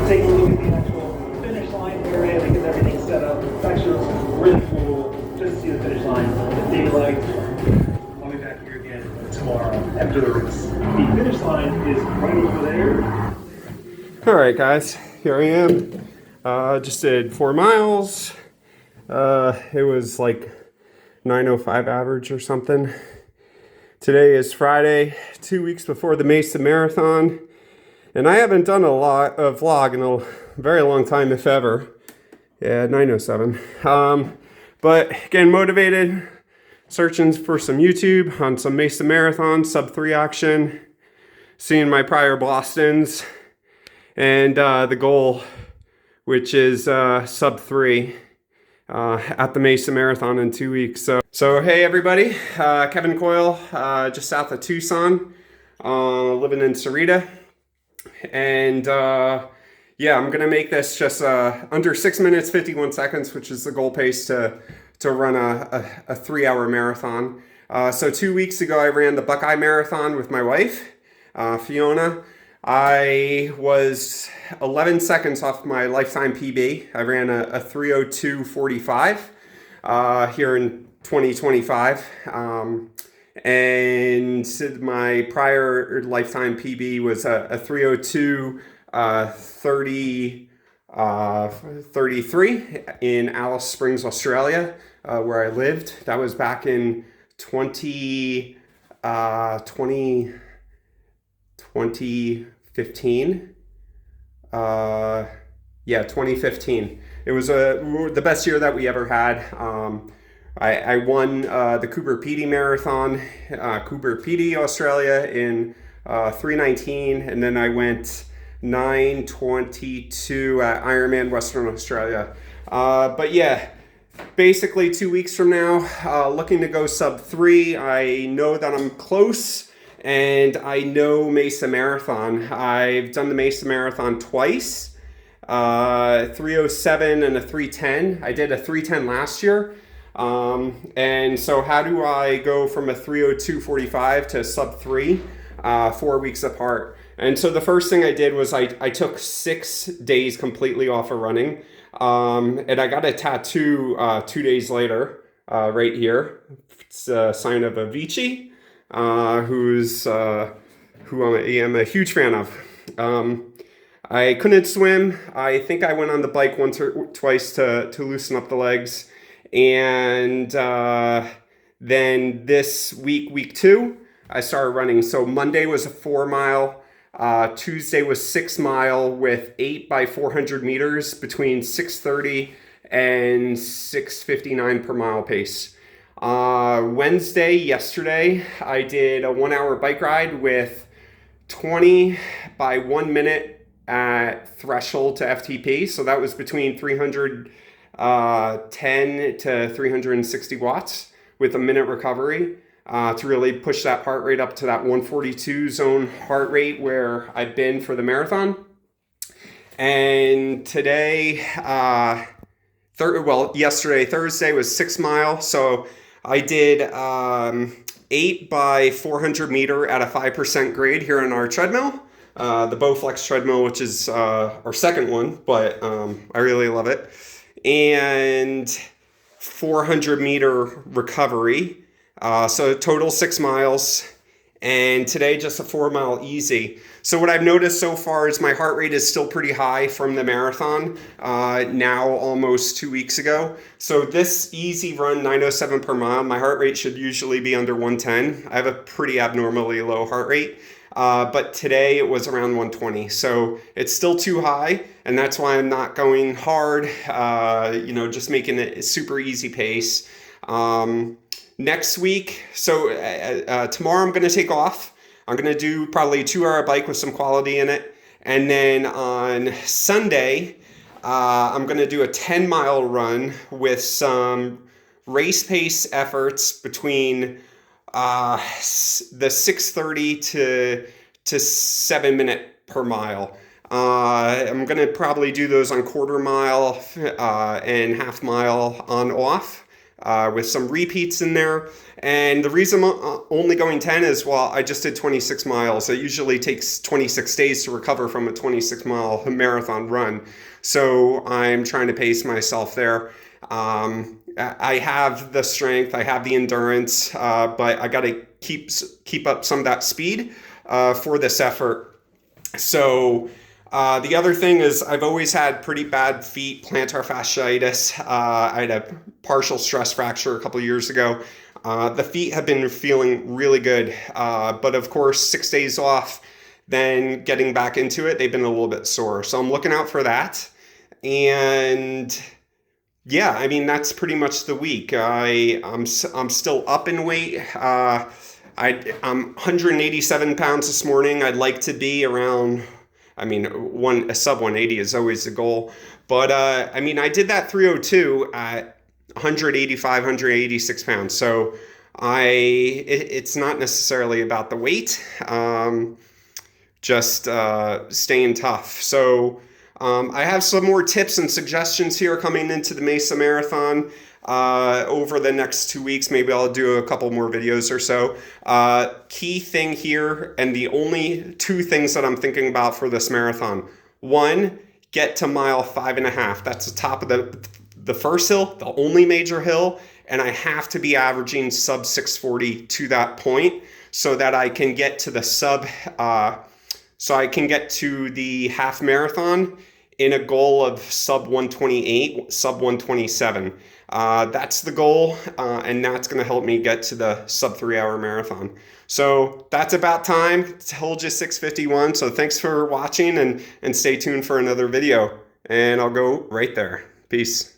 take a look at the actual finish line area because everything's set up. It's actually really cool just to see the finish line, the daylight. I'll be back here again tomorrow after the race. The finish line is right over there. All right, guys, here I am. Just did 4 miles. It was like 9:05 average or something. Today is Friday, 2 weeks before the Mesa Marathon. And I haven't done a vlog in a very long time, if ever. Yeah, 9:07. But getting motivated, searching for some YouTube on some Mesa Marathon, Sub3 action, seeing my prior Bostons, and the goal, which is Sub3 at the Mesa Marathon in 2 weeks. So hey everybody, Kevin Coyle, just south of Tucson, living in Sarita. And yeah, I'm gonna make this just under 6 minutes 51 seconds, which is the goal pace to run a 3-hour marathon. So 2 weeks ago I ran the Buckeye Marathon with my wife, Fiona. I was 11 seconds off my lifetime PB. I ran a 3:02:45 here in 2025. And my prior lifetime PB was a 3:02:33 in Alice Springs, Australia, where I lived. That was back in 2015. Yeah, 2015. It was the best year that we ever had. I won the Cooper Pedy Marathon, Cooper Pedy, Australia in 3:19, and then I went 9:22 at Ironman Western Australia. But yeah, basically 2 weeks from now, looking to go Sub3. I know that I'm close, and I know Mesa Marathon. I've done the Mesa Marathon twice, 3:07 and a 3:10. I did a 3:10 last year. And so how do I go from a 3:02:45 to Sub3 4 weeks apart? And so the first thing I did was I took 6 days completely off of running, and I got a tattoo 2 days later right here. It's a sign of Avicii, who I am a huge fan of. I couldn't swim. I think I went on the bike once or twice to loosen up the legs. And then this week 2, I started running. So Monday was a 4 mile. Tuesday was 6 mile with 8 by 400 meters between 6:30 and 6:59 per mile pace. Yesterday, I did a 1 hour bike ride with 20 by 1 minute at threshold to FTP. So that was between 310 to 360 watts with a minute recovery to really push that heart rate up to that 142 zone heart rate where I've been for the marathon. And today, yesterday, Thursday was 6 mile. So I did 8 by 400 meter at a 5% grade here on our treadmill. The Bowflex treadmill, which is our second one, but I really love it. And 400 meter recovery. So total 6 miles. And today just a 4 mile easy. So what I've noticed so far is my heart rate is still pretty high from the marathon, now almost 2 weeks ago. So this easy run, 9:07 per mile, my heart rate should usually be under 110. I have a pretty abnormally low heart rate. But today it was around 120. So it's still too high. And that's why I'm not going hard, just making it a super easy pace. Next week, tomorrow I'm going to take off. I'm going to do probably a 2 hour bike with some quality in it. And then on Sunday, I'm going to do a 10 mile run with some race pace efforts between the 6:30 to 7 minute per mile. I'm going to probably do those on quarter mile and half mile on off. with some repeats in there. And the reason I'm only going 10 is, well, I just did 26 miles. It usually takes 26 days to recover from a 26-mile marathon run. So I'm trying to pace myself there. I have the strength, I have the endurance, but I got to keep up some of that speed for this effort. So the other thing is I've always had pretty bad feet, plantar fasciitis. I had a partial stress fracture a couple years ago. The feet have been feeling really good, but of course 6 days off, then getting back into it, they've been a little bit sore. So I'm looking out for that. And yeah, I mean, that's pretty much the week. I'm still up in weight. I'm 187 pounds this morning. I'd like to be around, I mean, a sub 180 is always the goal. But I mean, I did that 302 at 185, 186 pounds. So it's not necessarily about the weight, just staying tough. So I have some more tips and suggestions here coming into the Mesa Marathon over the next 2 weeks. Maybe I'll do a couple more videos or so. Key thing here, and the only two things that I'm thinking about for this marathon. One, get to mile 5.5. That's the top of the first hill, the only major hill, and I have to be averaging sub 640 to that point so that I can get to the the half marathon in a goal of sub 128, sub 127. That's the goal, and that's going to help me get to the sub 3-hour marathon. So that's about time. Told you 6:51. So thanks for watching, and stay tuned for another video. And I'll go right there. Peace.